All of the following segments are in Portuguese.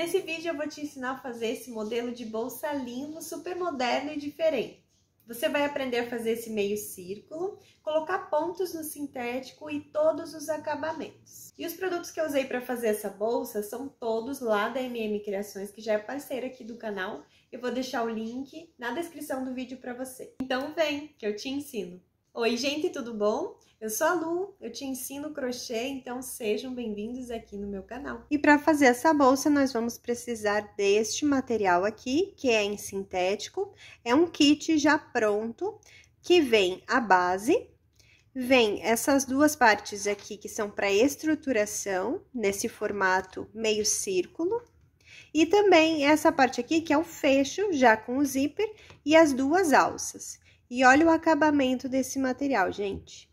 Nesse vídeo eu vou te ensinar a fazer esse modelo de bolsa lindo, super moderno e diferente. Você vai aprender a fazer esse meio círculo, colocar pontos no sintético e todos os acabamentos. E os produtos que eu usei para fazer essa bolsa são todos lá da MM Criações, que já é parceira aqui do canal. Eu vou deixar o link na descrição do vídeo para você. Então vem, que eu te ensino! Oi gente, tudo bom? Eu sou a Lu, eu te ensino crochê, então sejam bem-vindos aqui no meu canal. E para fazer essa bolsa, nós vamos precisar deste material aqui, que é em sintético. É um kit já pronto, que vem a base, vem essas duas partes aqui que são para estruturação, nesse formato meio círculo. E também essa parte aqui, que é o fecho, já com o zíper, e as duas alças. E olha o acabamento desse material, gente.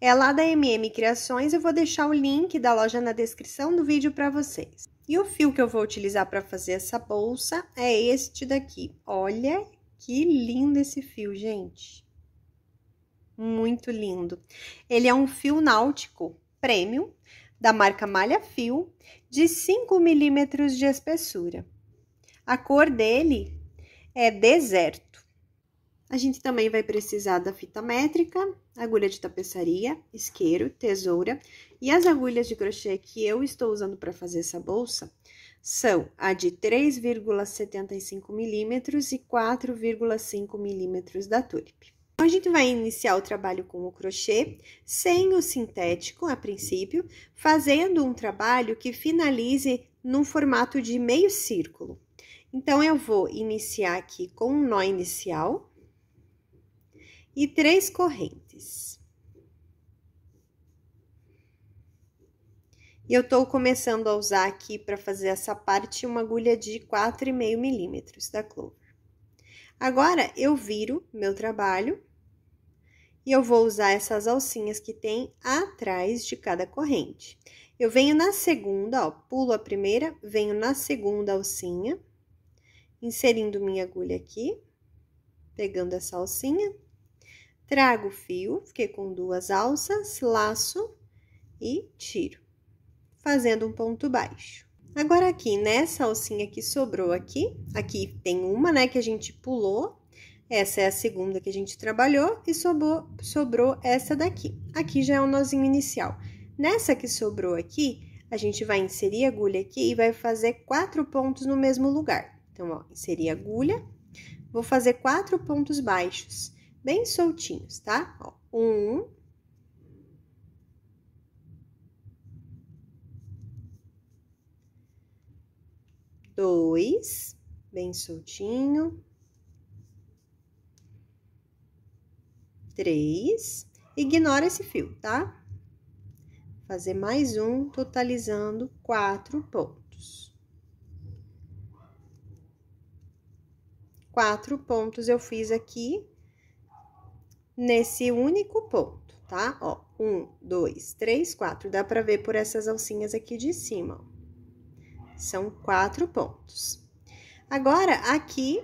É lá da MM Criações, eu vou deixar o link da loja na descrição do vídeo para vocês. E o fio que eu vou utilizar para fazer essa bolsa é este daqui. Olha que lindo esse fio, gente. Muito lindo. Ele é um fio náutico premium, da marca Malha Fio, de 5 milímetros de espessura. A cor dele é deserto. A gente também vai precisar da fita métrica, agulha de tapeçaria, isqueiro, tesoura e as agulhas de crochê que eu estou usando para fazer essa bolsa são a de 3,75 milímetros e 4,5 milímetros da Tulip. Então, a gente vai iniciar o trabalho com o crochê sem o sintético a princípio, fazendo um trabalho que finalize no formato de meio círculo. Então, eu vou iniciar aqui com um nó inicial e 3 correntes. E eu tô começando a usar aqui para fazer essa parte uma agulha de 4,5 milímetros da Clover. Agora, eu viro meu trabalho e eu vou usar essas alcinhas que tem atrás de cada corrente. Eu venho na segunda, ó, pulo a primeira, venho na segunda alcinha, inserindo minha agulha aqui, pegando essa alcinha. Trago o fio, fiquei com 2 alças, laço e tiro, fazendo um ponto baixo. Agora, aqui, nessa alcinha que sobrou aqui tem uma, né, que a gente pulou, essa é a segunda que a gente trabalhou e sobrou essa daqui. Aqui já é o nozinho inicial. Nessa que sobrou aqui, a gente vai inserir a agulha aqui e vai fazer 4 pontos no mesmo lugar. Então, ó, inserir a agulha, vou fazer 4 pontos baixos. Bem soltinhos, tá? Ó, 1, 2, bem soltinho, 3, ignora esse fio, tá? Fazer mais um, totalizando 4 pontos. 4 pontos eu fiz aqui nesse único ponto, tá? Ó, 1, 2, 3, 4. Dá pra ver por essas alcinhas aqui de cima, ó. São 4 pontos. Agora, aqui,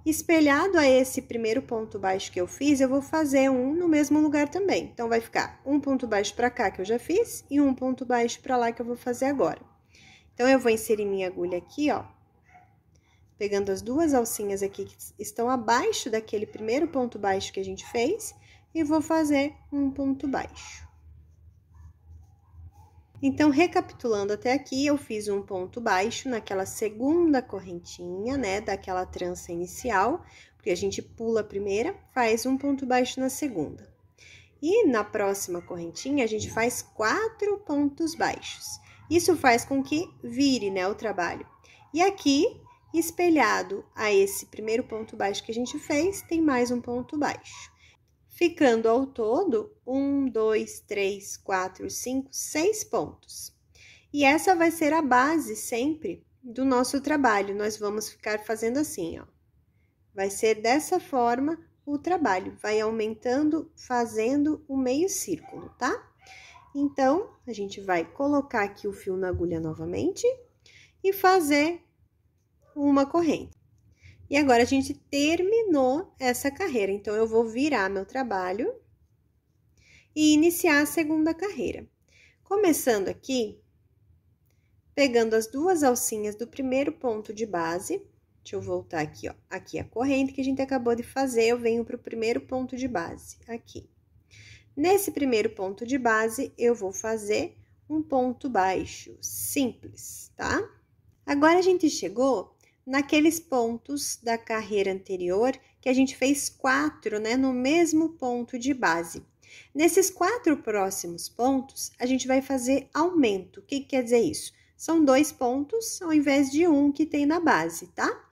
espelhado a esse primeiro ponto baixo que eu fiz, eu vou fazer um no mesmo lugar também. Então, vai ficar um ponto baixo pra cá, que eu já fiz, e um ponto baixo pra lá, que eu vou fazer agora. Então, eu vou inserir minha agulha aqui, ó. Pegando as 2 alcinhas aqui que estão abaixo daquele primeiro ponto baixo que a gente fez, e vou fazer um ponto baixo. Então, recapitulando até aqui, eu fiz um ponto baixo naquela segunda correntinha, né, daquela trança inicial, porque a gente pula a primeira, faz um ponto baixo na segunda. E na próxima correntinha, a gente faz 4 pontos baixos. Isso faz com que vire, né, o trabalho. E aqui, espelhado a esse primeiro ponto baixo que a gente fez, tem mais um ponto baixo. Ficando ao todo 1, 2, 3, 4, 5, 6 pontos. E essa vai ser a base sempre do nosso trabalho. Nós vamos ficar fazendo assim, ó. Vai ser dessa forma o trabalho, vai aumentando, fazendo o meio círculo, tá? Então, a gente vai colocar aqui o fio na agulha novamente e fazer uma corrente. E agora, a gente terminou essa carreira, então, eu vou virar meu trabalho e iniciar a segunda carreira. Começando aqui, pegando as duas alcinhas do primeiro ponto de base. Deixa eu voltar aqui, ó. Aqui a corrente que a gente acabou de fazer, eu venho pro primeiro ponto de base, aqui. Nesse primeiro ponto de base, eu vou fazer um ponto baixo simples, tá? Agora, a gente chegou naqueles pontos da carreira anterior que a gente fez 4, né, no mesmo ponto de base. Nesses 4 próximos pontos, a gente vai fazer aumento. O que quer dizer isso? São 2 pontos ao invés de 1 que tem na base, tá?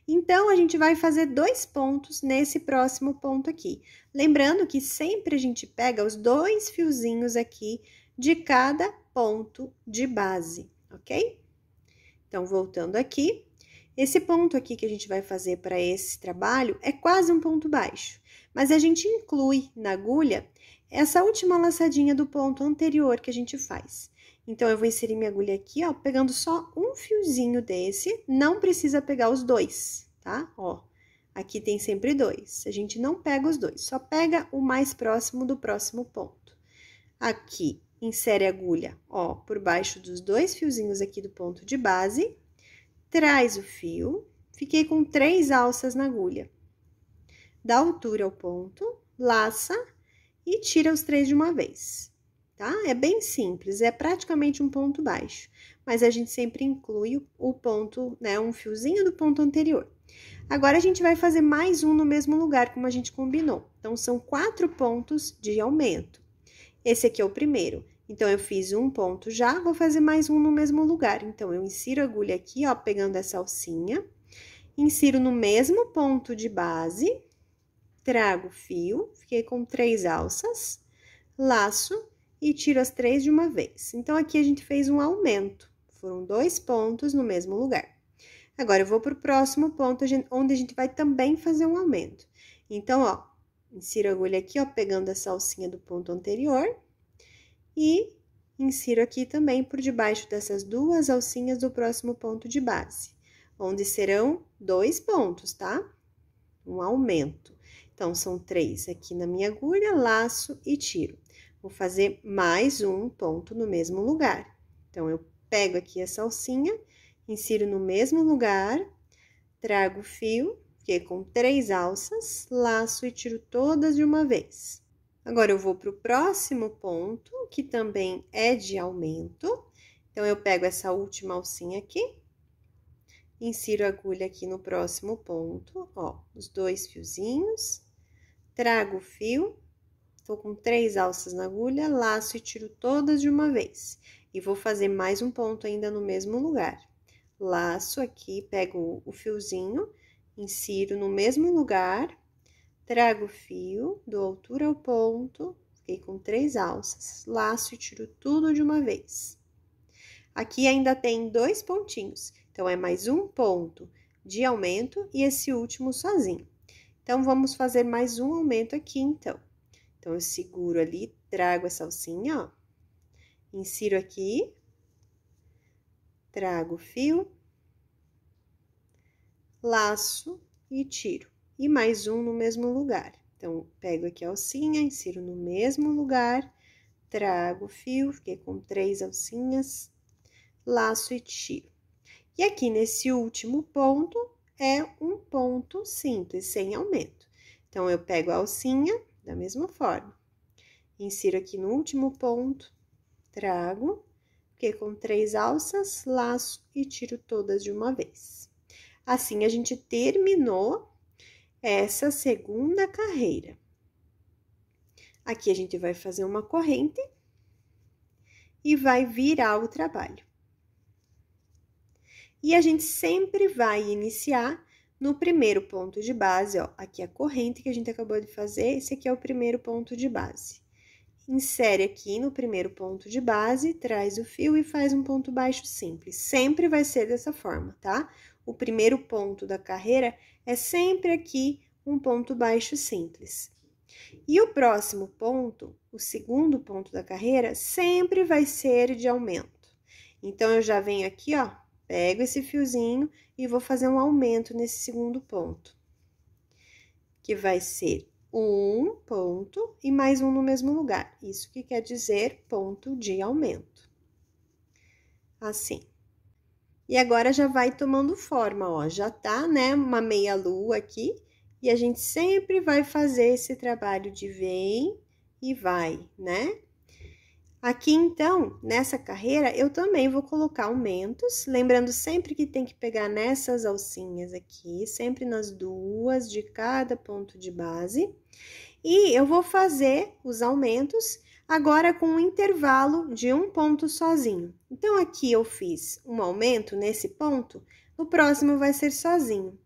Então, a gente vai fazer 2 pontos nesse próximo ponto aqui. Lembrando que sempre a gente pega os 2 fiozinhos aqui de cada ponto de base, ok? Então, voltando aqui, esse ponto aqui que a gente vai fazer para esse trabalho é quase um ponto baixo, mas a gente inclui na agulha essa última laçadinha do ponto anterior que a gente faz. Então, eu vou inserir minha agulha aqui, ó, pegando só um fiozinho desse, não precisa pegar os 2, tá? Ó, aqui tem sempre 2, a gente não pega os 2, só pega o mais próximo do próximo ponto. Aqui, insere a agulha, ó, por baixo dos 2 fiozinhos aqui do ponto de base, traz o fio, fiquei com 3 alças na agulha. Dá altura ao ponto, laça e tira os 3 de uma vez, tá? É bem simples, é praticamente um ponto baixo, mas a gente sempre inclui o ponto, né, um fiozinho do ponto anterior. Agora, a gente vai fazer mais um no mesmo lugar, como a gente combinou. Então, são 4 pontos de aumento. Esse aqui é o primeiro. Então, eu fiz um ponto já, vou fazer mais um no mesmo lugar. Então, eu insiro a agulha aqui, ó, pegando essa alcinha, insiro no mesmo ponto de base, trago o fio, fiquei com 3 alças, laço e tiro as 3 de uma vez. Então, aqui a gente fez um aumento, foram 2 pontos no mesmo lugar. Agora, eu vou pro próximo ponto, onde a gente vai também fazer um aumento. Então, ó, insiro a agulha aqui, ó, pegando essa alcinha do ponto anterior e insiro aqui também por debaixo dessas 2 alcinhas do próximo ponto de base, onde serão 2 pontos, tá? Um aumento. Então, são 3 aqui na minha agulha, laço e tiro. Vou fazer mais um ponto no mesmo lugar. Então, eu pego aqui essa alcinha, insiro no mesmo lugar, trago o fio, fiquei com 3 alças, laço e tiro todas de uma vez. Agora, eu vou pro próximo ponto, que também é de aumento. Então, eu pego essa última alcinha aqui, insiro a agulha aqui no próximo ponto, ó, os 2 fiozinhos, trago o fio, tô com 3 alças na agulha, laço e tiro todas de uma vez. E vou fazer mais um ponto ainda no mesmo lugar. Laço aqui, pego o fiozinho, insiro no mesmo lugar, trago o fio, dou altura ao ponto, fiquei com 3 alças, laço e tiro tudo de uma vez. Aqui ainda tem 2 pontinhos, então, é mais um ponto de aumento e esse último sozinho. Então, vamos fazer mais um aumento aqui, então. Então, eu seguro ali, trago essa alcinha, ó, insiro aqui, trago o fio, laço e tiro. E mais um no mesmo lugar. Então, pego aqui a alcinha, insiro no mesmo lugar, trago o fio, fiquei com 3 alcinhas, laço e tiro. E aqui nesse último ponto, é um ponto simples, sem aumento. Então, eu pego a alcinha da mesma forma, insiro aqui no último ponto, trago, fiquei com 3 alças, laço e tiro todas de uma vez. Assim, a gente terminou essa segunda carreira. Aqui, a gente vai fazer uma corrente e vai virar o trabalho. E a gente sempre vai iniciar no primeiro ponto de base, ó, aqui a corrente que a gente acabou de fazer, esse aqui é o primeiro ponto de base. Insere aqui no primeiro ponto de base, traz o fio e faz um ponto baixo simples. Sempre vai ser dessa forma, tá? O primeiro ponto da carreira é sempre aqui um ponto baixo simples. E o próximo ponto, o segundo ponto da carreira, sempre vai ser de aumento. Então, eu já venho aqui, ó, pego esse fiozinho e vou fazer um aumento nesse segundo ponto, que vai ser um ponto e mais um no mesmo lugar. Isso que quer dizer ponto de aumento. Assim. E agora já vai tomando forma, ó, já tá, né, uma meia lua aqui. E a gente sempre vai fazer esse trabalho de vem e vai, né? Aqui, então, nessa carreira, eu também vou colocar aumentos, lembrando sempre que tem que pegar nessas alcinhas aqui, sempre nas duas de cada ponto de base. E eu vou fazer os aumentos agora com um intervalo de um ponto sozinho. Então, aqui eu fiz um aumento nesse ponto, no próximo vai ser sozinho.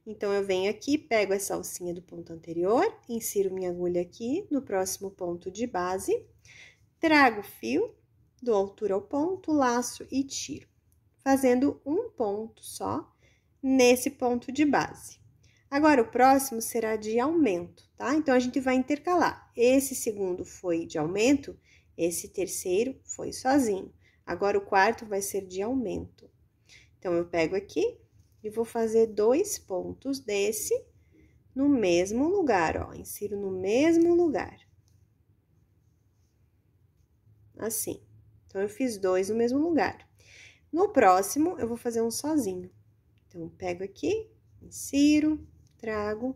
Então, eu venho aqui, pego essa alcinha do ponto anterior, insiro minha agulha aqui no próximo ponto de base, trago o fio, dou altura ao ponto, laço e tiro, fazendo um ponto só nesse ponto de base. Agora, o próximo será de aumento, tá? Então, a gente vai intercalar. Esse segundo foi de aumento, esse terceiro foi sozinho. Agora, o quarto vai ser de aumento. Então, eu pego aqui e vou fazer 2 pontos desse no mesmo lugar, ó. Insiro no mesmo lugar. Assim. Então, eu fiz 2 no mesmo lugar. No próximo, eu vou fazer um sozinho. Então, eu pego aqui, insiro, trago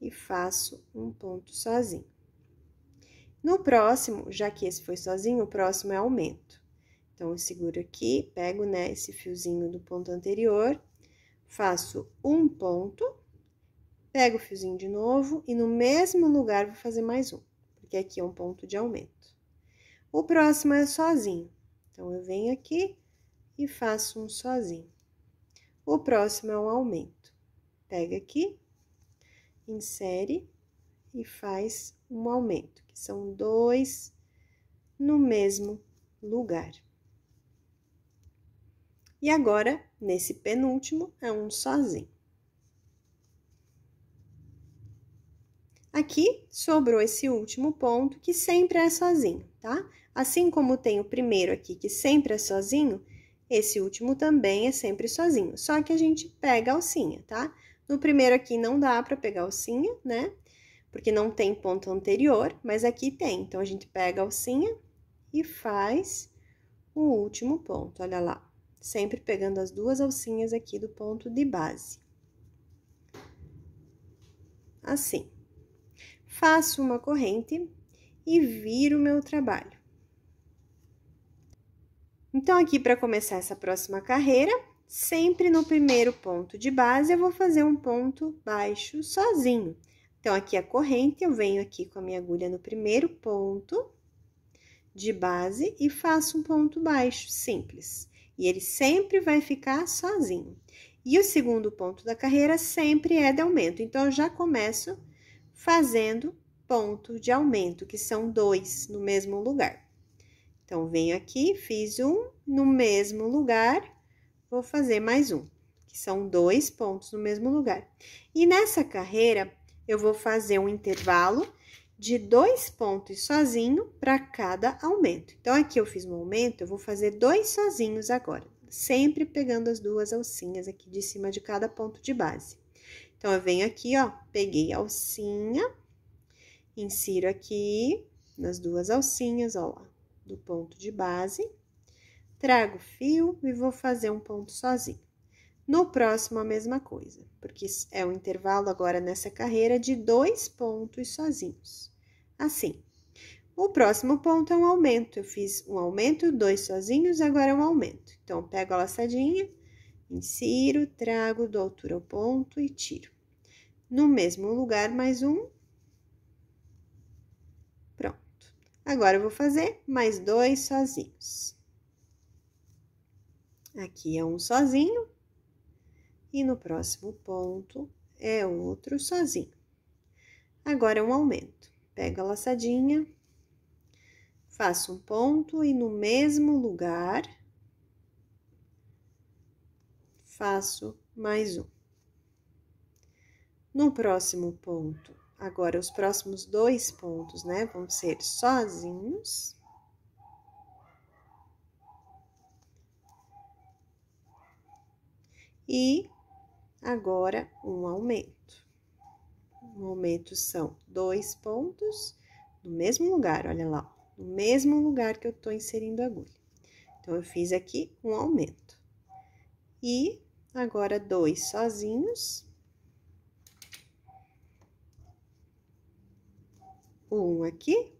e faço um ponto sozinho. No próximo, já que esse foi sozinho, o próximo é aumento. Então, eu seguro aqui, pego, né, esse fiozinho do ponto anterior, faço um ponto, pego o fiozinho de novo e no mesmo lugar vou fazer mais um, porque aqui é um ponto de aumento. O próximo é sozinho. Então, eu venho aqui e faço um sozinho. O próximo é um aumento. Pega aqui, insere e faz um aumento, que são 2 no mesmo lugar. E agora, nesse penúltimo, é um sozinho. Aqui, sobrou esse último ponto, que sempre é sozinho, tá? Assim como tem o primeiro aqui, que sempre é sozinho, esse último também é sempre sozinho, só que a gente pega a alcinha, tá? No primeiro aqui não dá pra pegar a alcinha, né? Porque não tem ponto anterior, mas aqui tem. Então, a gente pega a alcinha e faz o último ponto, olha lá. Sempre pegando as duas alcinhas aqui do ponto de base. Assim. Faço uma corrente e viro o meu trabalho. Então, aqui, para começar essa próxima carreira, sempre no primeiro ponto de base, eu vou fazer um ponto baixo sozinho. Então, aqui a corrente, eu venho aqui com a minha agulha no primeiro ponto de base e faço um ponto baixo, simples. E ele sempre vai ficar sozinho. E o segundo ponto da carreira sempre é de aumento. Então, eu já começo fazendo ponto de aumento, que são 2 no mesmo lugar. Então, venho aqui, fiz um no mesmo lugar, vou fazer mais um, que são 2 pontos no mesmo lugar. E nessa carreira, eu vou fazer um intervalo de 2 pontos sozinho para cada aumento. Então, aqui eu fiz um aumento, eu vou fazer 2 sozinhos agora, sempre pegando as duas alcinhas aqui de cima de cada ponto de base. Então, eu venho aqui, ó, peguei a alcinha, insiro aqui nas duas alcinhas, ó lá, do ponto de base, trago o fio e vou fazer um ponto sozinho. No próximo, a mesma coisa, porque é um intervalo agora nessa carreira de 2 pontos sozinhos. Assim. O próximo ponto é um aumento. Eu fiz um aumento, 2 sozinhos, agora é um aumento. Então, eu pego a laçadinha, insiro, trago, dou altura ao ponto e tiro. No mesmo lugar, mais um. Pronto. Agora, eu vou fazer mais 2 sozinhos. Aqui é um sozinho. E no próximo ponto é outro sozinho. Agora, é um aumento. Pego a laçadinha, faço um ponto e no mesmo lugar, faço mais um. No próximo ponto, agora os próximos 2 pontos, né, vão ser sozinhos. E agora um aumento. O aumento são 2 pontos no mesmo lugar, olha lá, no mesmo lugar que eu tô inserindo a agulha. Então, eu fiz aqui um aumento. e agora 2 sozinhos. Um aqui.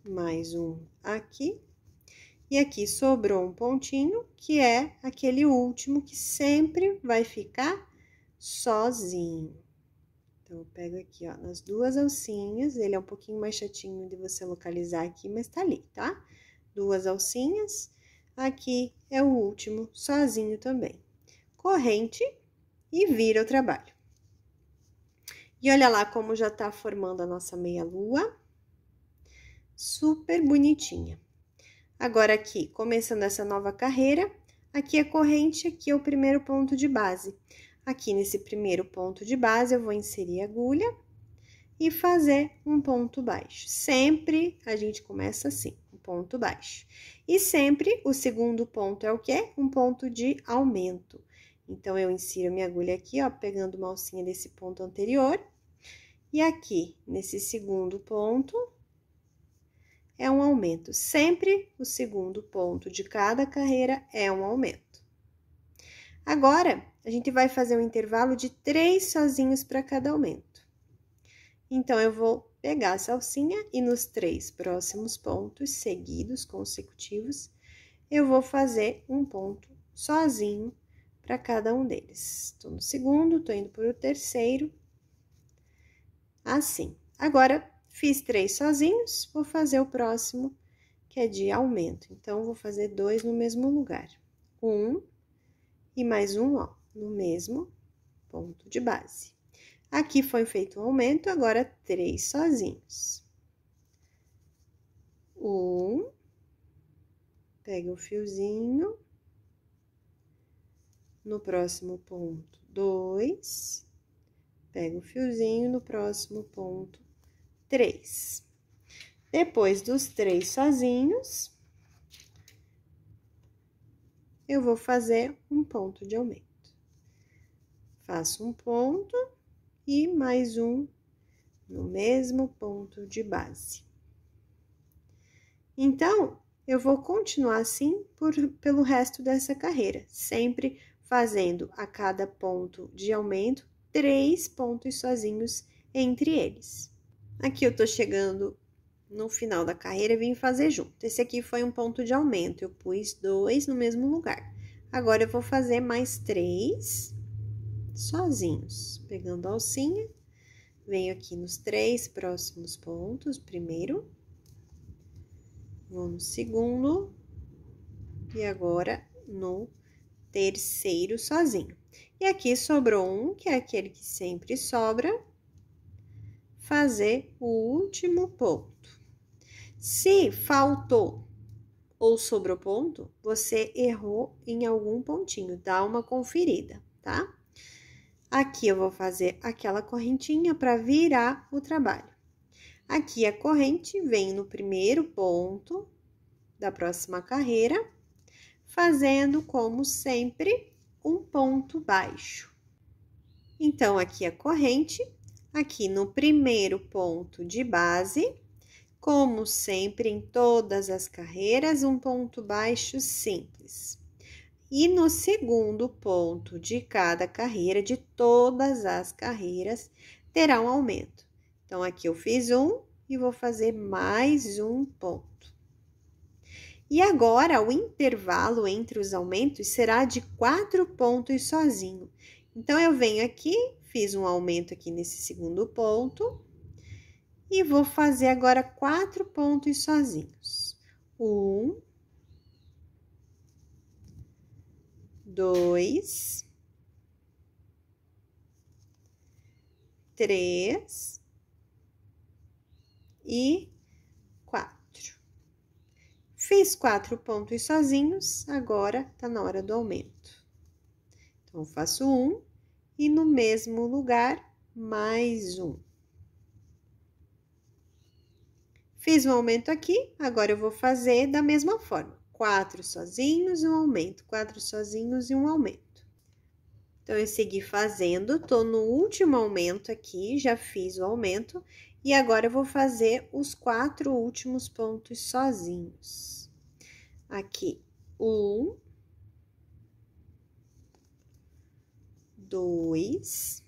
Mais um aqui. E aqui sobrou um pontinho, que é aquele último que sempre vai ficar sozinho. Então, eu pego aqui, ó, nas 2 alcinhas, ele é um pouquinho mais chatinho de você localizar aqui, mas tá ali, tá? 2 alcinhas, aqui é o último sozinho também. Corrente e vira o trabalho. E olha lá como já tá formando a nossa meia-lua. Super bonitinha. Agora aqui, começando essa nova carreira, aqui é corrente, aqui é o primeiro ponto de base. Aqui nesse primeiro ponto de base, eu vou inserir agulha e fazer um ponto baixo. Sempre a gente começa assim, um ponto baixo. E sempre o segundo ponto é o quê? Um ponto de aumento. Então, eu insiro minha agulha aqui, ó, pegando uma alcinha desse ponto anterior. E aqui, nesse segundo ponto, é um aumento. Sempre o segundo ponto de cada carreira é um aumento. Agora, a gente vai fazer um intervalo de 3 sozinhos para cada aumento. Então, eu vou pegar essa alcinha e nos 3 próximos pontos seguidos, consecutivos, eu vou fazer um ponto sozinho para cada um deles. Tô no segundo, tô indo para o terceiro, assim. Agora, fiz 3 sozinhos, vou fazer o próximo, que é de aumento. Então, vou fazer 2 no mesmo lugar. Um e mais um, ó, no mesmo ponto de base. Aqui foi feito um aumento, agora 3 sozinhos. Um, pega o fiozinho, no próximo ponto, 2, pega o fiozinho, no próximo ponto, 3. Depois dos 3 sozinhos, eu vou fazer um ponto de aumento. Faço um ponto e mais um no mesmo ponto de base. Então, eu vou continuar assim pelo resto dessa carreira, sempre fazendo a cada ponto de aumento 3 pontos sozinhos entre eles. Aqui eu tô chegando no final da carreira e vim fazer junto. Esse aqui foi um ponto de aumento, eu pus 2 no mesmo lugar. Agora, eu vou fazer mais 3 sozinhos, pegando a alcinha, venho aqui nos 3 próximos pontos, primeiro, vou no segundo, e agora no terceiro sozinho. E aqui sobrou um, que é aquele que sempre sobra, fazer o último ponto. Se faltou ou sobrou ponto, você errou em algum pontinho, dá uma conferida, tá? Aqui eu vou fazer aquela correntinha para virar o trabalho. Aqui a corrente vem no primeiro ponto da próxima carreira, fazendo, como sempre, um ponto baixo. Então, aqui a corrente, aqui no primeiro ponto de base, como sempre em todas as carreiras, um ponto baixo simples. E no segundo ponto de cada carreira, de todas as carreiras, terá um aumento. Então, aqui eu fiz um e vou fazer mais um ponto. E agora, o intervalo entre os aumentos será de 4 pontos sozinho. Então, eu venho aqui, fiz um aumento aqui nesse segundo ponto, e vou fazer agora 4 pontos sozinhos. 1, 2, 3 e 4. Fiz 4 pontos sozinhos, agora tá na hora do aumento. Então, faço um e no mesmo lugar, mais um. Fiz um aumento aqui, agora eu vou fazer da mesma forma. 4 sozinhos e um aumento, 4 sozinhos e um aumento. Então, eu segui fazendo, tô no último aumento aqui, já fiz o aumento, e agora eu vou fazer os 4 últimos pontos sozinhos. Aqui, 1, 2,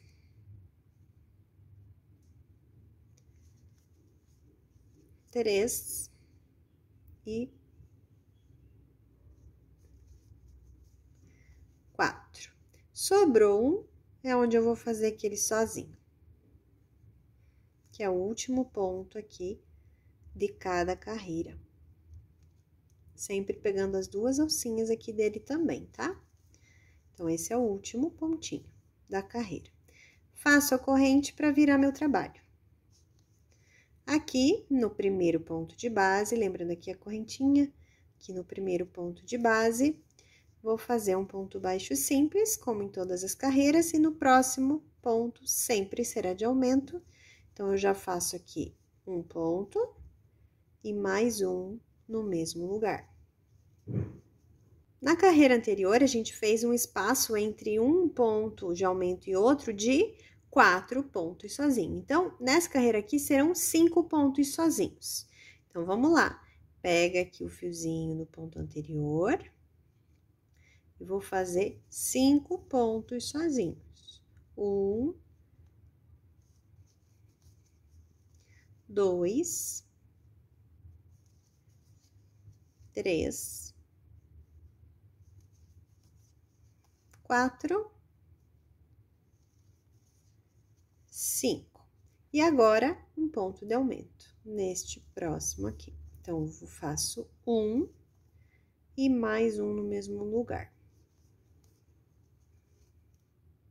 3 e 4. Sobrou um, é onde eu vou fazer aquele sozinho, que é o último ponto aqui de cada carreira. Sempre pegando as duas alcinhas aqui dele também, tá? Então, esse é o último pontinho da carreira. Faço a corrente para virar meu trabalho. Aqui, no primeiro ponto de base, lembrando aqui a correntinha, aqui no primeiro ponto de base, vou fazer um ponto baixo simples, como em todas as carreiras, e no próximo ponto sempre será de aumento. Então, eu já faço aqui um ponto e mais um no mesmo lugar. Na carreira anterior, a gente fez um espaço entre um ponto de aumento e outro de 4 pontos sozinhos. Então, nessa carreira aqui, serão 5 pontos sozinhos. Então, vamos lá. Pega aqui o fiozinho no ponto anterior e vou fazer 5 pontos sozinhos. 1, 2, 3, 4, 5. E agora, um ponto de aumento neste próximo aqui. Então, eu faço um e mais um no mesmo lugar.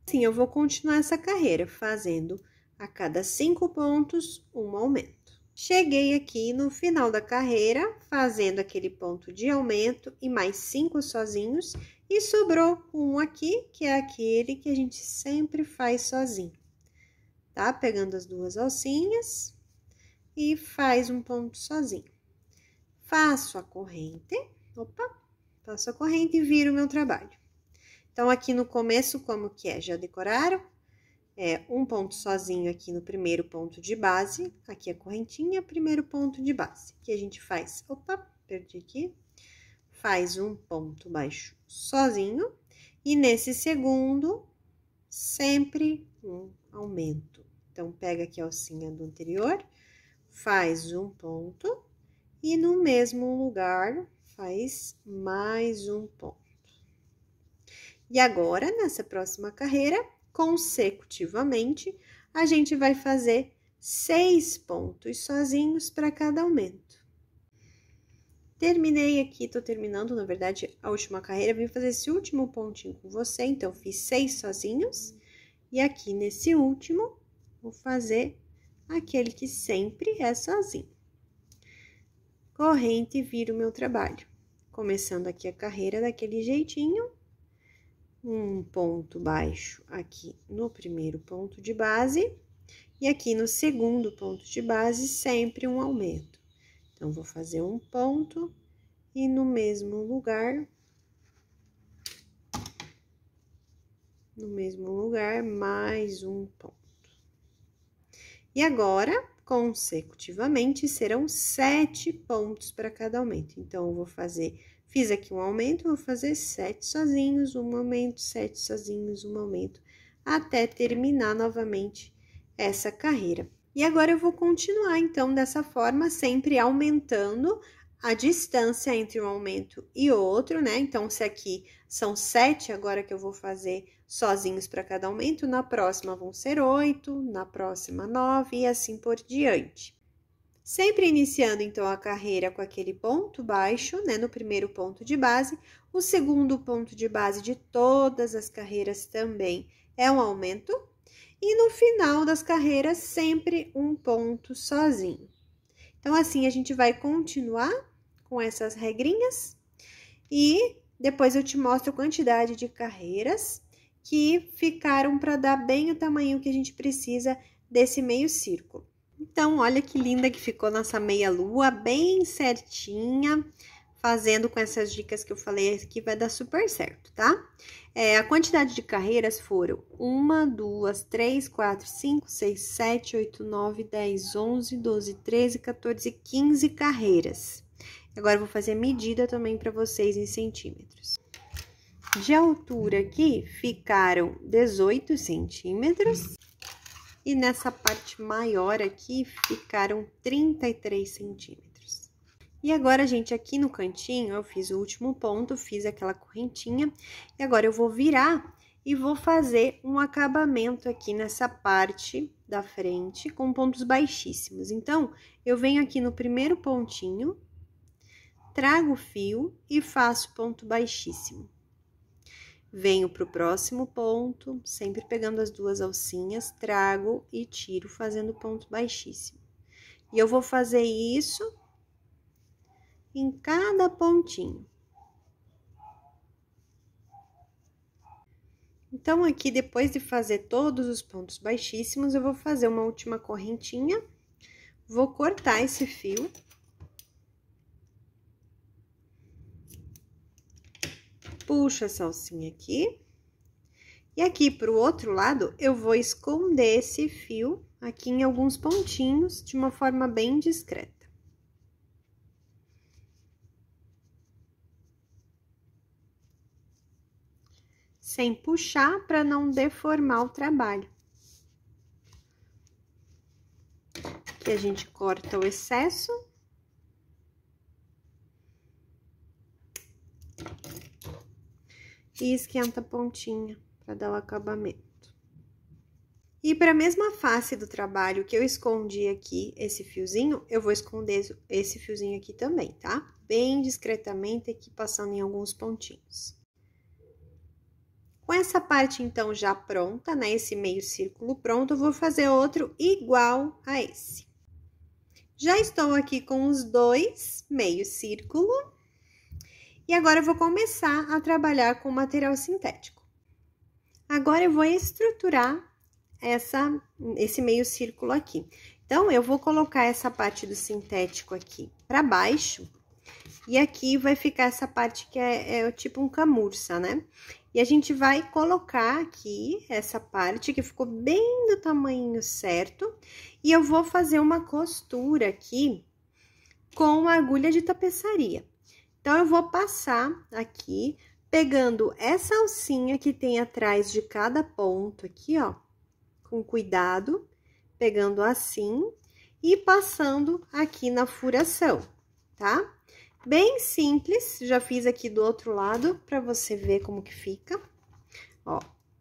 Assim, eu vou continuar essa carreira, fazendo a cada 5 pontos, um aumento. Cheguei aqui no final da carreira, fazendo aquele ponto de aumento e mais 5 sozinhos, e sobrou um aqui, que é aquele que a gente sempre faz sozinho. Tá? Pegando as duas alcinhas e faz um ponto sozinho. Faço a corrente, faço a corrente e viro o meu trabalho. Então, aqui no começo, como que é? Já decoraram? É um ponto sozinho aqui no primeiro ponto de base, aqui a correntinha, primeiro ponto de base. Que a gente faz, perdi aqui, faz um ponto baixo sozinho, e nesse segundo, sempre um aumento. Então, pega aqui a alcinha do anterior, faz um ponto, e no mesmo lugar, faz mais um ponto. E agora, nessa próxima carreira, consecutivamente, a gente vai fazer 6 pontos sozinhos para cada aumento. Terminei aqui, tô terminando, na verdade, a última carreira, vim fazer esse último pontinho com você, então, fiz 6 sozinhos, e aqui nesse último, vou fazer aquele que sempre é sozinho. Corrente e viro o meu trabalho. Começando aqui a carreira daquele jeitinho, um ponto baixo aqui no primeiro ponto de base, e aqui no segundo ponto de base, sempre um aumento. Então, vou fazer um ponto e no mesmo lugar, mais um ponto. E agora, consecutivamente, serão 7 pontos para cada aumento. Então, eu vou fazer, fiz aqui um aumento, vou fazer 7 sozinhos, um aumento, 7 sozinhos, um aumento, até terminar novamente essa carreira. E agora, eu vou continuar, então, dessa forma, sempre aumentando a distância entre um aumento e outro, né? Então, se aqui são 7, agora que eu vou fazer sozinhos para cada aumento, na próxima vão ser 8, na próxima 9 e assim por diante. Sempre iniciando, então, a carreira com aquele ponto baixo, né? No primeiro ponto de base, o segundo ponto de base de todas as carreiras também é um aumento, e no final das carreiras, sempre um ponto sozinho. Então, assim, a gente vai continuar com essas regrinhas e depois eu te mostro a quantidade de carreiras que ficaram para dar bem o tamanho que a gente precisa desse meio círculo. Então, olha que linda que ficou nossa meia lua, bem certinha, fazendo com essas dicas que eu falei aqui, vai dar super certo, tá? A quantidade de carreiras foram 1, 2, 3, 4, 5, 6, 7, 8, 9, 10, 11, 12, 13, 14, 15 carreiras. Agora, eu vou fazer a medida também para vocês em centímetros. De altura aqui, ficaram 18 centímetros. E nessa parte maior aqui, ficaram 33 centímetros. E agora, gente, aqui no cantinho, eu fiz o último ponto, fiz aquela correntinha. E agora, eu vou virar e vou fazer um acabamento aqui nessa parte da frente com pontos baixíssimos. Então, eu venho aqui no primeiro pontinho, trago o fio e faço ponto baixíssimo. Venho pro próximo ponto, sempre pegando as duas alcinhas, trago e tiro, fazendo ponto baixíssimo. E eu vou fazer isso em cada pontinho. Então, aqui, depois de fazer todos os pontos baixíssimos, eu vou fazer uma última correntinha, vou cortar esse fio. Puxo essa alcinha aqui. E aqui, pro outro lado, eu vou esconder esse fio aqui em alguns pontinhos, de uma forma bem discreta. Sem puxar, para não deformar o trabalho. Aqui a gente corta o excesso. E esquenta a pontinha para dar o acabamento. E para a mesma face do trabalho que eu escondi aqui esse fiozinho, eu vou esconder esse fiozinho aqui também, tá? Bem discretamente aqui, passando em alguns pontinhos. Com essa parte, então, já pronta, né? Esse meio círculo pronto, eu vou fazer outro igual a esse. Já estou aqui com os dois meio círculo. E agora, eu vou começar a trabalhar com material sintético. Agora, eu vou estruturar esse meio círculo aqui. Então, eu vou colocar essa parte do sintético aqui para baixo. E aqui vai ficar essa parte que é tipo um camurça, né? E a gente vai colocar aqui essa parte que ficou bem do tamanho certo. E eu vou fazer uma costura aqui com agulha de tapeçaria. Então, eu vou passar aqui, pegando essa alcinha que tem atrás de cada ponto aqui, ó, com cuidado, pegando assim e passando aqui na furação, tá? Bem simples, já fiz aqui do outro lado pra você ver como que fica, ó,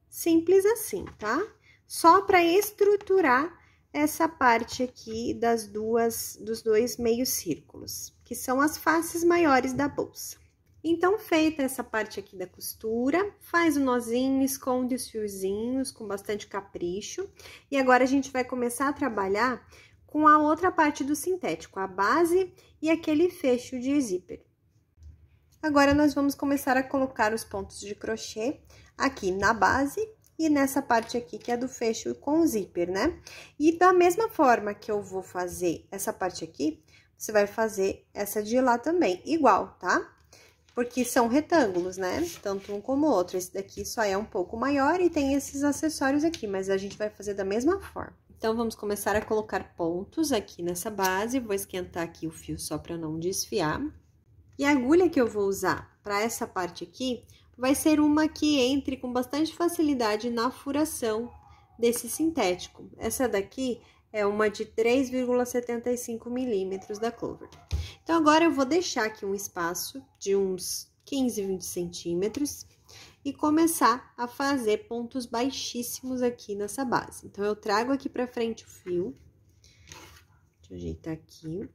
simples assim, tá? Só pra estruturar essa parte aqui dos dois meios círculos, que são as faces maiores da bolsa. Então, feita essa parte aqui da costura, faz o nozinho, esconde os fiozinhos com bastante capricho. E agora, a gente vai começar a trabalhar com a outra parte do sintético, a base e aquele fecho de zíper. Agora, nós vamos começar a colocar os pontos de crochê aqui na base e nessa parte aqui, que é do fecho com zíper, né? E da mesma forma que eu vou fazer essa parte aqui, você vai fazer essa de lá também, igual, tá? Porque são retângulos, né? Tanto um como o outro. Esse daqui só é um pouco maior e tem esses acessórios aqui, mas a gente vai fazer da mesma forma. Então, vamos começar a colocar pontos aqui nessa base. Vou esquentar aqui o fio só para não desfiar. E a agulha que eu vou usar para essa parte aqui vai ser uma que entre com bastante facilidade na furação desse sintético. Essa daqui é uma de 3,75 milímetros da Clover. Então, agora eu vou deixar aqui um espaço de uns 15, 20 centímetros e começar a fazer pontos baixíssimos aqui nessa base. Então, eu trago aqui pra frente o fio, deixa eu ajeitar aqui,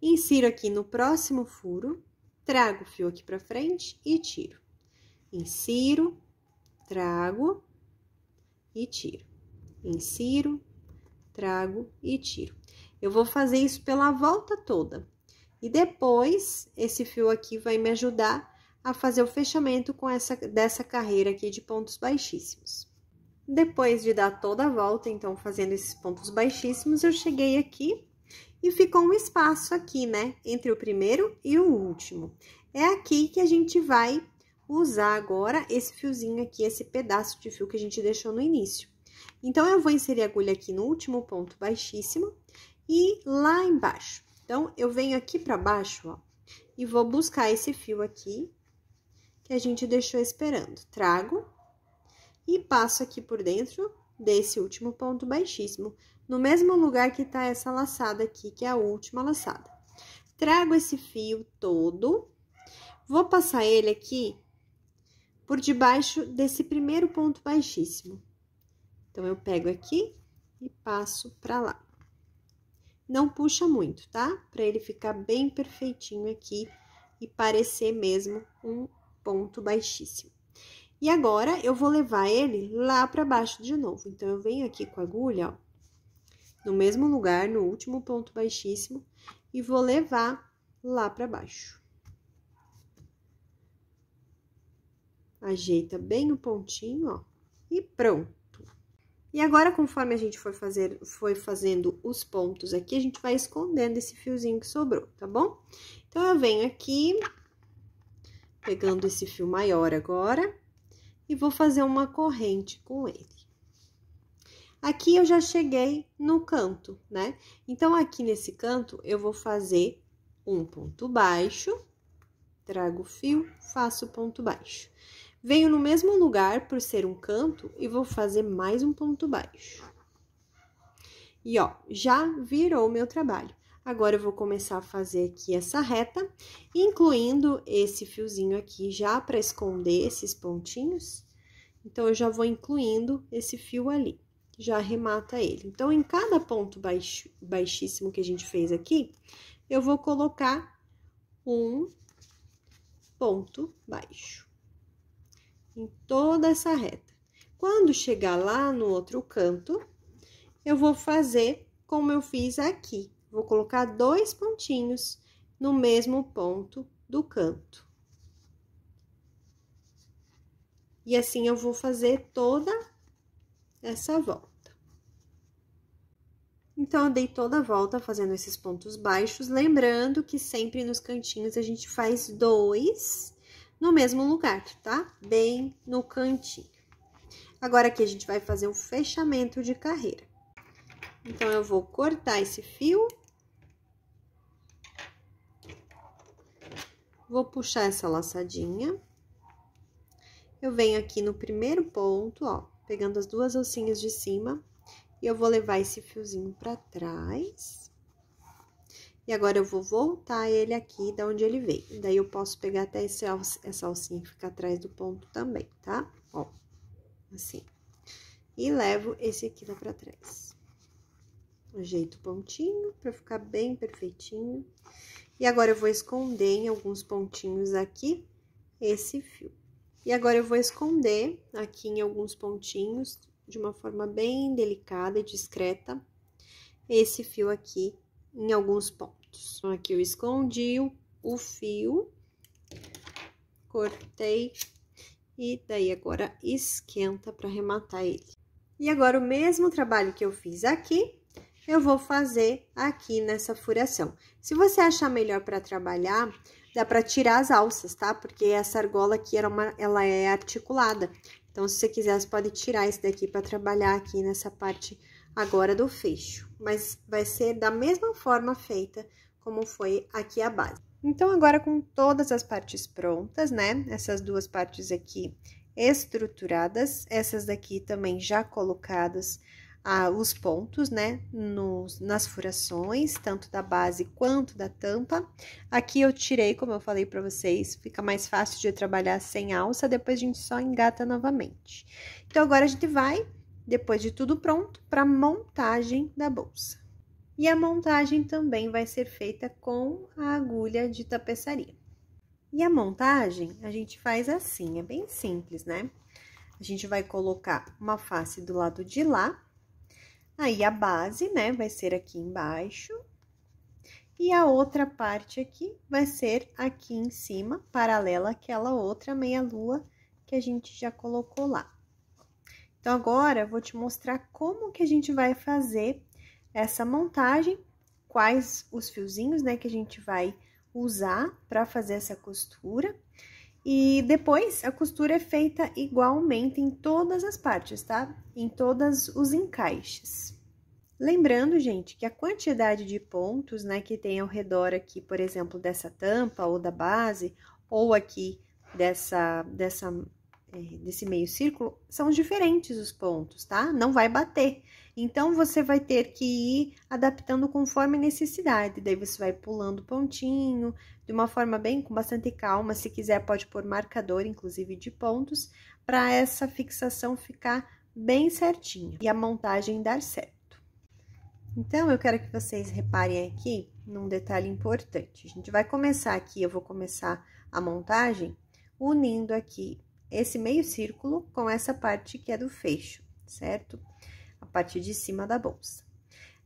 insiro aqui no próximo furo, trago o fio aqui pra frente e tiro. Insiro, trago e tiro. Insiro, trago e tiro. Eu vou fazer isso pela volta toda. E depois, esse fio aqui vai me ajudar a fazer o fechamento com dessa carreira aqui de pontos baixíssimos. Depois de dar toda a volta, então, fazendo esses pontos baixíssimos, eu cheguei aqui e ficou um espaço aqui, né? Entre o primeiro e o último. É aqui que a gente vai usar agora esse fiozinho aqui, esse pedaço de fio que a gente deixou no início. Então, eu vou inserir a agulha aqui no último ponto baixíssimo e lá embaixo. Então, eu venho aqui pra baixo, ó, e vou buscar esse fio aqui, que a gente deixou esperando. Trago e passo aqui por dentro desse último ponto baixíssimo, no mesmo lugar que tá essa laçada aqui, que é a última laçada. Trago esse fio todo, vou passar ele aqui por debaixo desse primeiro ponto baixíssimo. Então, eu pego aqui e passo pra lá. Não puxa muito, tá? Pra ele ficar bem perfeitinho aqui e parecer mesmo um ponto baixíssimo. E agora, eu vou levar ele lá pra baixo de novo. Então, eu venho aqui com a agulha, ó, no mesmo lugar, no último ponto baixíssimo, e vou levar lá pra baixo. Ajeita bem o pontinho, ó, e pronto. E agora, conforme a gente foi fazendo os pontos aqui, a gente vai escondendo esse fiozinho que sobrou, tá bom? Então, eu venho aqui, pegando esse fio maior agora, e vou fazer uma corrente com ele. Aqui, eu já cheguei no canto, né? Então, aqui nesse canto, eu vou fazer um ponto baixo, trago o fio, faço ponto baixo. Venho no mesmo lugar, por ser um canto, e vou fazer mais um ponto baixo. E, ó, já virou o meu trabalho. Agora, eu vou começar a fazer aqui essa reta, incluindo esse fiozinho aqui já para esconder esses pontinhos. Então, eu já vou incluindo esse fio ali, já arremata ele. Então, em cada ponto baixíssimo que a gente fez aqui, eu vou colocar um ponto baixo em toda essa reta. Quando chegar lá no outro canto, eu vou fazer como eu fiz aqui. Vou colocar 2 pontinhos no mesmo ponto do canto. E assim, eu vou fazer toda essa volta. Então, eu dei toda a volta fazendo esses pontos baixos, lembrando que sempre nos cantinhos a gente faz 2 no mesmo lugar, tá? Bem no cantinho. Agora, aqui a gente vai fazer um fechamento de carreira. Então, eu vou cortar esse fio. Vou puxar essa laçadinha. Eu venho aqui no primeiro ponto, ó, pegando as 2 alcinhas de cima, e eu vou levar esse fiozinho pra trás. E agora, eu vou voltar ele aqui da onde ele veio. Daí, eu posso pegar até essa alcinha que fica atrás do ponto também, tá? Ó, assim. E levo esse aqui lá pra trás. Ajeito o pontinho pra ficar bem perfeitinho. E agora, eu vou esconder em alguns pontinhos aqui esse fio. E agora, eu vou esconder aqui em alguns pontinhos, de uma forma bem delicada e discreta, esse fio aqui em alguns pontos. Então, aqui eu escondi o fio, cortei, e daí agora esquenta para arrematar ele. E agora, o mesmo trabalho que eu fiz aqui, eu vou fazer aqui nessa furação. Se você achar melhor para trabalhar, dá para tirar as alças, tá? Porque essa argola aqui, ela é articulada. Então, se você quiser, você pode tirar esse daqui para trabalhar aqui nessa parte agora do fecho. Mas vai ser da mesma forma feita como foi aqui a base. Então, agora com todas as partes prontas, né? Essas 2 partes aqui estruturadas, essas daqui também já colocadas os pontos, né, nas furações, tanto da base quanto da tampa. Aqui eu tirei, como eu falei pra vocês, fica mais fácil de trabalhar sem alça, depois a gente só engata novamente. Então, agora a gente vai, depois de tudo pronto, pra montagem da bolsa. E a montagem também vai ser feita com a agulha de tapeçaria. E a montagem, a gente faz assim, é bem simples, né? A gente vai colocar uma face do lado de lá, aí, a base, né, vai ser aqui embaixo, e a outra parte aqui vai ser aqui em cima, paralela àquela outra meia-lua que a gente já colocou lá. Então, agora, eu vou te mostrar como que a gente vai fazer essa montagem, quais os fiozinhos, né, que a gente vai usar para fazer essa costura. E depois, a costura é feita igualmente em todas as partes, tá? Em todos os encaixes. Lembrando, gente, que a quantidade de pontos, né, que tem ao redor aqui, por exemplo, dessa tampa ou da base, ou aqui desse meio círculo, são diferentes os pontos, tá? Não vai bater. Então, você vai ter que ir adaptando conforme necessidade. Daí, você vai pulando pontinho, de uma forma com bastante calma. Se quiser, pode pôr marcador, inclusive, de pontos, para essa fixação ficar bem certinha e a montagem dar certo. Então, eu quero que vocês reparem aqui num detalhe importante. A gente vai começar aqui, eu vou começar a montagem unindo aqui esse meio círculo com essa parte que é do fecho, certo? A parte de cima da bolsa.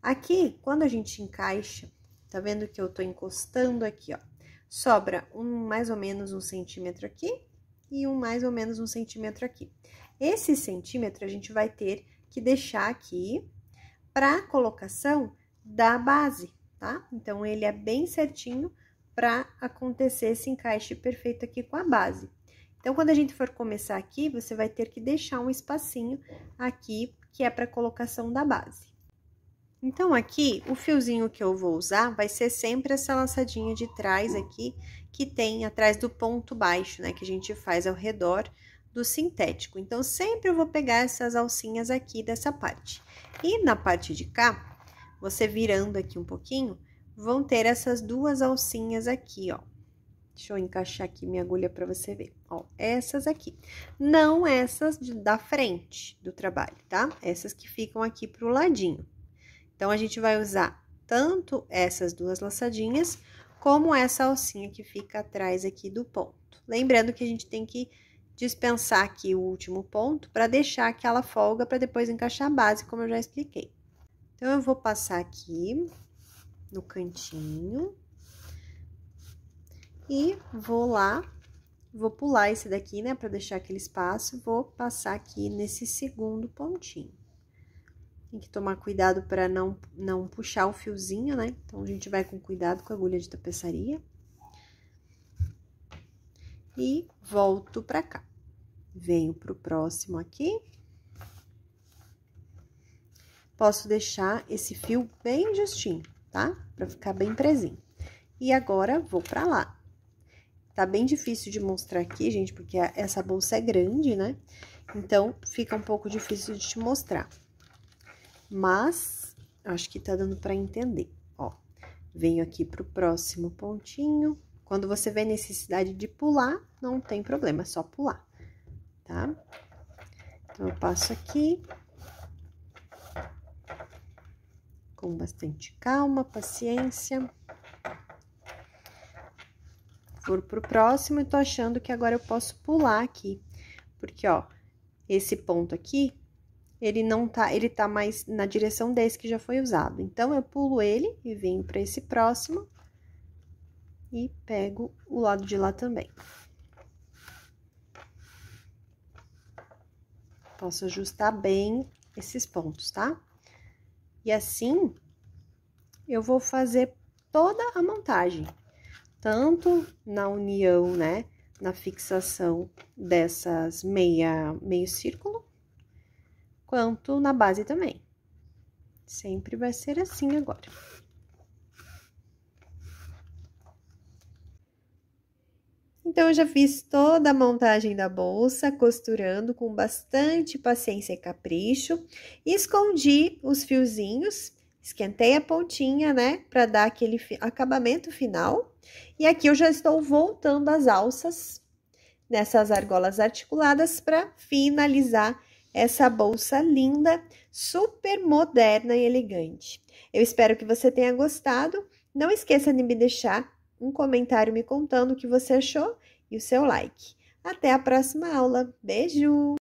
Aqui, quando a gente encaixa, tá vendo que eu tô encostando aqui, ó. Sobra mais ou menos 1 centímetro aqui e mais ou menos 1 centímetro aqui. Esse centímetro a gente vai ter que deixar aqui para colocação da base, tá? Então, ele é bem certinho para acontecer esse encaixe perfeito aqui com a base. Então, quando a gente for começar aqui, você vai ter que deixar um espacinho aqui, que é para colocação da base. Então, aqui, o fiozinho que eu vou usar vai ser sempre essa laçadinha de trás aqui, que tem atrás do ponto baixo, né? Que a gente faz ao redor do sintético. Então, sempre eu vou pegar essas alcinhas aqui dessa parte. E na parte de cá, você virando aqui um pouquinho, vão ter essas 2 alcinhas aqui, ó. Deixa eu encaixar aqui minha agulha para você ver. Ó, essas aqui. Não essas da frente do trabalho, tá? Essas que ficam aqui pro ladinho. Então, a gente vai usar tanto essas 2 laçadinhas, como essa alcinha que fica atrás aqui do ponto. Lembrando que a gente tem que dispensar aqui o último ponto para deixar aquela folga para depois encaixar a base, como eu já expliquei. Então, eu vou passar aqui no cantinho e vou pular esse daqui, né, para deixar aquele espaço, vou passar aqui nesse segundo pontinho. Tem que tomar cuidado para não puxar o fiozinho, né? Então, a gente vai com cuidado com a agulha de tapeçaria. E volto pra cá. Venho pro próximo aqui. Posso deixar esse fio bem justinho, tá? Pra ficar bem presinho. E agora, vou pra lá. Tá bem difícil de mostrar aqui, gente, porque essa bolsa é grande, né? Então, fica um pouco difícil de te mostrar. Mas, acho que tá dando pra entender, ó. Venho aqui pro próximo pontinho. Quando você vê necessidade de pular, não tem problema, é só pular, tá? Então, eu passo aqui. Com bastante calma, paciência. For pro próximo e tô achando que agora eu posso pular aqui. Porque, ó, esse ponto aqui, ele tá mais na direção desse que já foi usado. Então, eu pulo ele e venho pra esse próximo. E pego o lado de lá também. Posso ajustar bem esses pontos, tá? E assim, eu vou fazer toda a montagem. Tanto na união, né? Na fixação dessas meio círculo, quanto na base também. Sempre vai ser assim agora. Então, eu já fiz toda a montagem da bolsa, costurando com bastante paciência e capricho. Escondi os fiozinhos, esquentei a pontinha, né, para dar aquele acabamento final. E aqui eu já estou voltando as alças nessas argolas articuladas para finalizar essa bolsa linda, super moderna e elegante. Eu espero que você tenha gostado. Não esqueça de me deixar um comentário me contando o que você achou e o seu like. Até a próxima aula. Beijo!